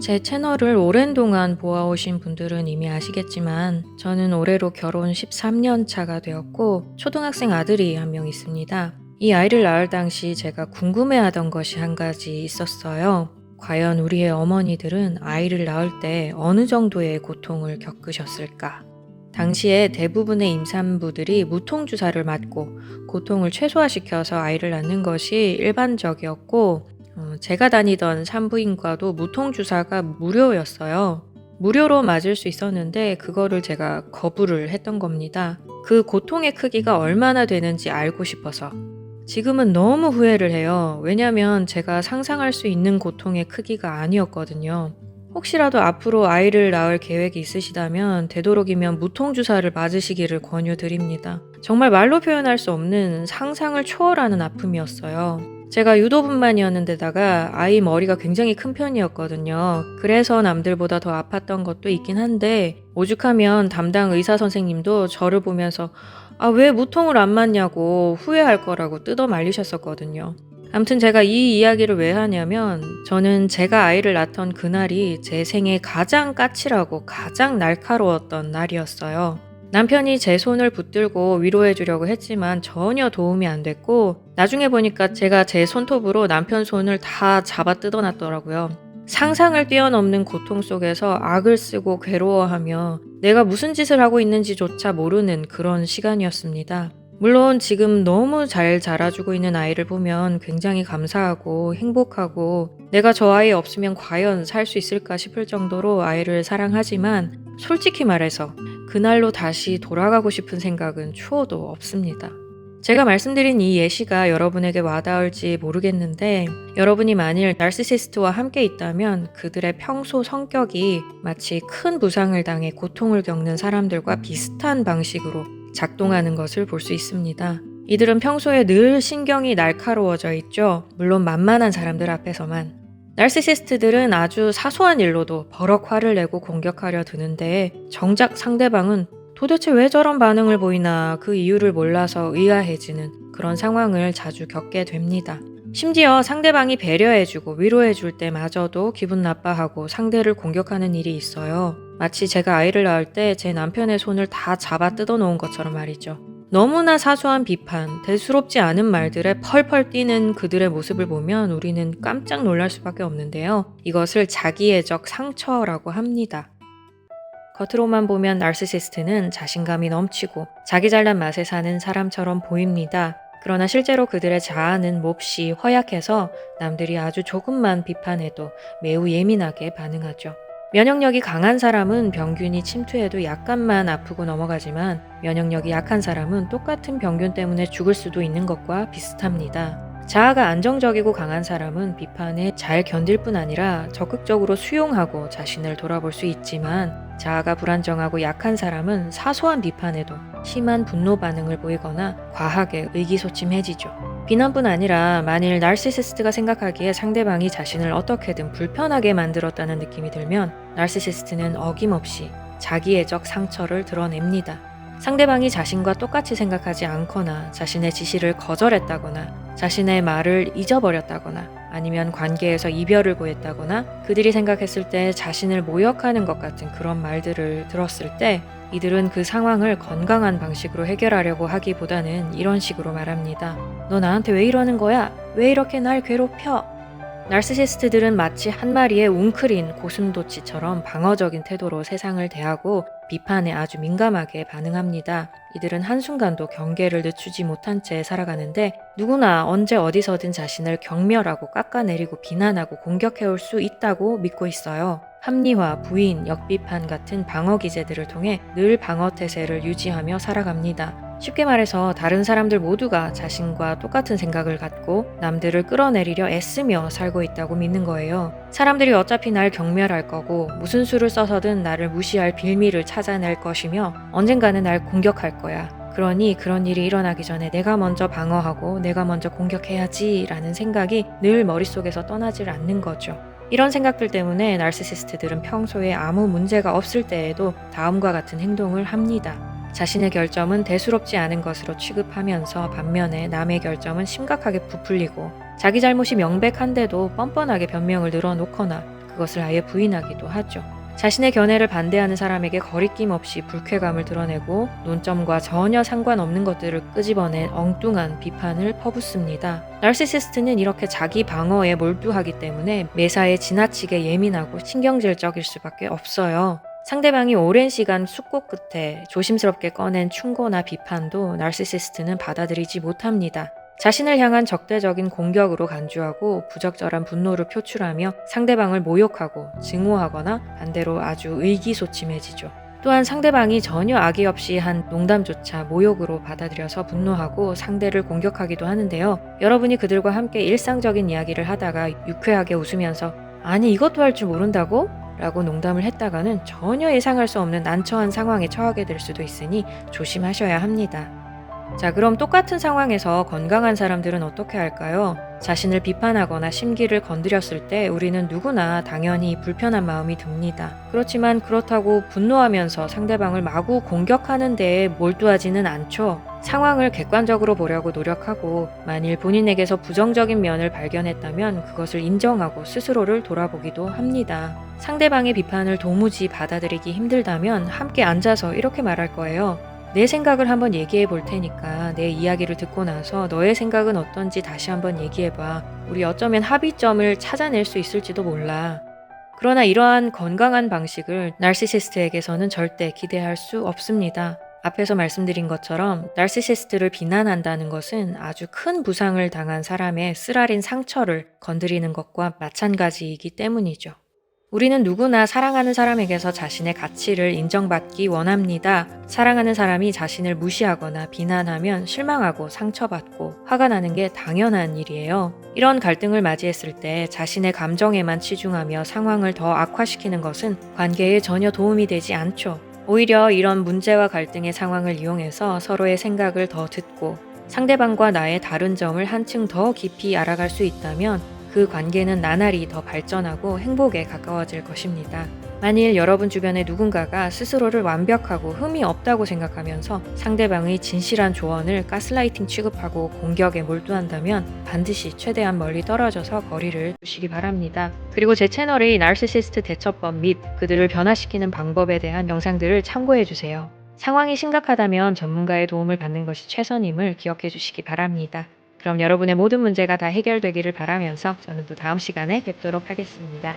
제 채널을 오랜 동안 보아오신 분들은 이미 아시겠지만 저는 올해로 결혼 13년 차가 되었고 초등학생 아들이 한 명 있습니다. 이 아이를 낳을 당시 제가 궁금해하던 것이 한 가지 있었어요. 과연 우리의 어머니들은 아이를 낳을 때 어느 정도의 고통을 겪으셨을까? 당시에 대부분의 임산부들이 무통주사를 맞고 고통을 최소화시켜서 아이를 낳는 것이 일반적이었고 제가 다니던 산부인과도 무통주사가 무료였어요. 무료로 맞을 수 있었는데 그거를 제가 거부를 했던 겁니다. 그 고통의 크기가 얼마나 되는지 알고 싶어서. 지금은 너무 후회를 해요. 왜냐면 제가 상상할 수 있는 고통의 크기가 아니었거든요. 혹시라도 앞으로 아이를 낳을 계획이 있으시다면 되도록이면 무통주사를 맞으시기를 권유드립니다. 정말 말로 표현할 수 없는 상상을 초월하는 아픔이었어요. 제가 유도분만이었는데다가 아이 머리가 굉장히 큰 편이었거든요. 그래서 남들보다 더 아팠던 것도 있긴 한데 오죽하면 담당 의사 선생님도 저를 보면서 왜 무통을 안 맞냐고 후회할 거라고 뜯어 말리셨었거든요. 아무튼 제가 이 이야기를 왜 하냐면 저는 제가 아이를 낳던 그날이 제 생애 가장 까칠하고 가장 날카로웠던 날이었어요. 남편이 제 손을 붙들고 위로해 주려고 했지만 전혀 도움이 안 됐고 나중에 보니까 제가 제 손톱으로 남편 손을 다 잡아 뜯어놨더라고요. 상상을 뛰어넘는 고통 속에서 악을 쓰고 괴로워하며 내가 무슨 짓을 하고 있는지조차 모르는 그런 시간이었습니다. 물론 지금 너무 잘 자라주고 있는 아이를 보면 굉장히 감사하고 행복하고 내가 저 아이 없으면 과연 살 수 있을까 싶을 정도로 아이를 사랑하지만 솔직히 말해서 그날로 다시 돌아가고 싶은 생각은 추호도 없습니다. 제가 말씀드린 이 예시가 여러분에게 와닿을지 모르겠는데 여러분이 만일 나르시시스트와 함께 있다면 그들의 평소 성격이 마치 큰 부상을 당해 고통을 겪는 사람들과 비슷한 방식으로 작동하는 것을 볼 수 있습니다. 이들은 평소에 늘 신경이 날카로워져 있죠. 물론 만만한 사람들 앞에서만. 나르시시스트들은 아주 사소한 일로도 버럭 화를 내고 공격하려 드는데 정작 상대방은 도대체 왜 저런 반응을 보이나 그 이유를 몰라서 의아해지는 그런 상황을 자주 겪게 됩니다. 심지어 상대방이 배려해주고 위로해줄 때마저도 기분 나빠하고 상대를 공격하는 일이 있어요. 마치 제가 아이를 낳을 때 제 남편의 손을 다 잡아 뜯어놓은 것처럼 말이죠. 너무나 사소한 비판, 대수롭지 않은 말들에 펄펄 뛰는 그들의 모습을 보면 우리는 깜짝 놀랄 수밖에 없는데요. 이것을 자기애적 상처라고 합니다. 겉으로만 보면 나르시시스트는 자신감이 넘치고 자기 잘난 맛에 사는 사람처럼 보입니다. 그러나 실제로 그들의 자아는 몹시 허약해서 남들이 아주 조금만 비판해도 매우 예민하게 반응하죠. 면역력이 강한 사람은 병균이 침투해도 약간만 아프고 넘어가지만 면역력이 약한 사람은 똑같은 병균 때문에 죽을 수도 있는 것과 비슷합니다. 자아가 안정적이고 강한 사람은 비판에 잘 견딜 뿐 아니라 적극적으로 수용하고 자신을 돌아볼 수 있지만 자아가 불안정하고 약한 사람은 사소한 비판에도 심한 분노 반응을 보이거나 과하게 의기소침해지죠. 비난뿐 아니라 만일 나르시시스트가 생각하기에 상대방이 자신을 어떻게든 불편하게 만들었다는 느낌이 들면 나르시시스트는 어김없이 자기애적 상처를 드러냅니다. 상대방이 자신과 똑같이 생각하지 않거나 자신의 지시를 거절했다거나 자신의 말을 잊어버렸다거나 아니면 관계에서 이별을 고했다거나 그들이 생각했을 때 자신을 모욕하는 것 같은 그런 말들을 들었을 때 이들은 그 상황을 건강한 방식으로 해결하려고 하기보다는 이런 식으로 말합니다. 너 나한테 왜 이러는 거야? 왜 이렇게 날 괴롭혀? 나르시시스트들은 마치 한 마리의 웅크린 고슴도치처럼 방어적인 태도로 세상을 대하고 비판에 아주 민감하게 반응합니다. 이들은 한순간도 경계를 늦추지 못한 채 살아가는데 누구나 언제 어디서든 자신을 경멸하고 깎아내리고 비난하고 공격해올 수 있다고 믿고 있어요. 합리화, 부인, 역비판 같은 방어 기제들을 통해 늘 방어 태세를 유지하며 살아갑니다. 쉽게 말해서 다른 사람들 모두가 자신과 똑같은 생각을 갖고 남들을 끌어내리려 애쓰며 살고 있다고 믿는 거예요. 사람들이 어차피 날 경멸할 거고 무슨 수를 써서든 나를 무시할 빌미를 찾아낼 것이며 언젠가는 날 공격할 거야. 그러니 그런 일이 일어나기 전에 내가 먼저 방어하고 내가 먼저 공격해야지 라는 생각이 늘 머릿속에서 떠나질 않는 거죠. 이런 생각들 때문에 나르시시스트들은 평소에 아무 문제가 없을 때에도 다음과 같은 행동을 합니다. 자신의 결점은 대수롭지 않은 것으로 취급하면서 반면에 남의 결점은 심각하게 부풀리고 자기 잘못이 명백한데도 뻔뻔하게 변명을 늘어놓거나 그것을 아예 부인하기도 하죠. 자신의 견해를 반대하는 사람에게 거리낌 없이 불쾌감을 드러내고 논점과 전혀 상관없는 것들을 끄집어내 엉뚱한 비판을 퍼붓습니다. 나르시시스트는 이렇게 자기 방어에 몰두하기 때문에 매사에 지나치게 예민하고 신경질적일 수밖에 없어요. 상대방이 오랜 시간 숙고 끝에 조심스럽게 꺼낸 충고나 비판도 나르시시스트는 받아들이지 못합니다. 자신을 향한 적대적인 공격으로 간주하고 부적절한 분노를 표출하며 상대방을 모욕하고 증오하거나 반대로 아주 의기소침해지죠. 또한 상대방이 전혀 악의 없이 한 농담조차 모욕으로 받아들여서 분노하고 상대를 공격하기도 하는데요. 여러분이 그들과 함께 일상적인 이야기를 하다가 유쾌하게 웃으면서 아니 이것도 할 줄 모른다고? 라고 농담을 했다가는 전혀 예상할 수 없는 난처한 상황에 처하게 될 수도 있으니 조심하셔야 합니다. 자, 그럼 똑같은 상황에서 건강한 사람들은 어떻게 할까요? 자신을 비판하거나 심기를 건드렸을 때 우리는 누구나 당연히 불편한 마음이 듭니다. 그렇지만 그렇다고 분노하면서 상대방을 마구 공격하는 데에 몰두하지는 않죠. 상황을 객관적으로 보려고 노력하고 만일 본인에게서 부정적인 면을 발견했다면 그것을 인정하고 스스로를 돌아보기도 합니다. 상대방의 비판을 도무지 받아들이기 힘들다면 함께 앉아서 이렇게 말할 거예요. 내 생각을 한번 얘기해 볼 테니까 내 이야기를 듣고 나서 너의 생각은 어떤지 다시 한번 얘기해 봐. 우리 어쩌면 합의점을 찾아낼 수 있을지도 몰라. 그러나 이러한 건강한 방식을 나르시시스트에게서는 절대 기대할 수 없습니다. 앞에서 말씀드린 것처럼 나르시시스트를 비난한다는 것은 아주 큰 부상을 당한 사람의 쓰라린 상처를 건드리는 것과 마찬가지이기 때문이죠. 우리는 누구나 사랑하는 사람에게서 자신의 가치를 인정받기 원합니다. 사랑하는 사람이 자신을 무시하거나 비난하면 실망하고 상처받고 화가 나는 게 당연한 일이에요. 이런 갈등을 맞이했을 때 자신의 감정에만 치중하며 상황을 더 악화시키는 것은 관계에 전혀 도움이 되지 않죠. 오히려 이런 문제와 갈등의 상황을 이용해서 서로의 생각을 더 듣고 상대방과 나의 다른 점을 한층 더 깊이 알아갈 수 있다면 그 관계는 나날이 더 발전하고 행복에 가까워질 것입니다. 만일 여러분 주변에 누군가가 스스로를 완벽하고 흠이 없다고 생각하면서 상대방의 진실한 조언을 가스라이팅 취급하고 공격에 몰두한다면 반드시 최대한 멀리 떨어져서 거리를 두시기 바랍니다. 그리고 제 채널의 나르시시스트 대처법 및 그들을 변화시키는 방법에 대한 영상들을 참고해주세요. 상황이 심각하다면 전문가의 도움을 받는 것이 최선임을 기억해 주시기 바랍니다. 그럼 여러분의 모든 문제가 다 해결되기를 바라면서 저는 또 다음 시간에 뵙도록 하겠습니다.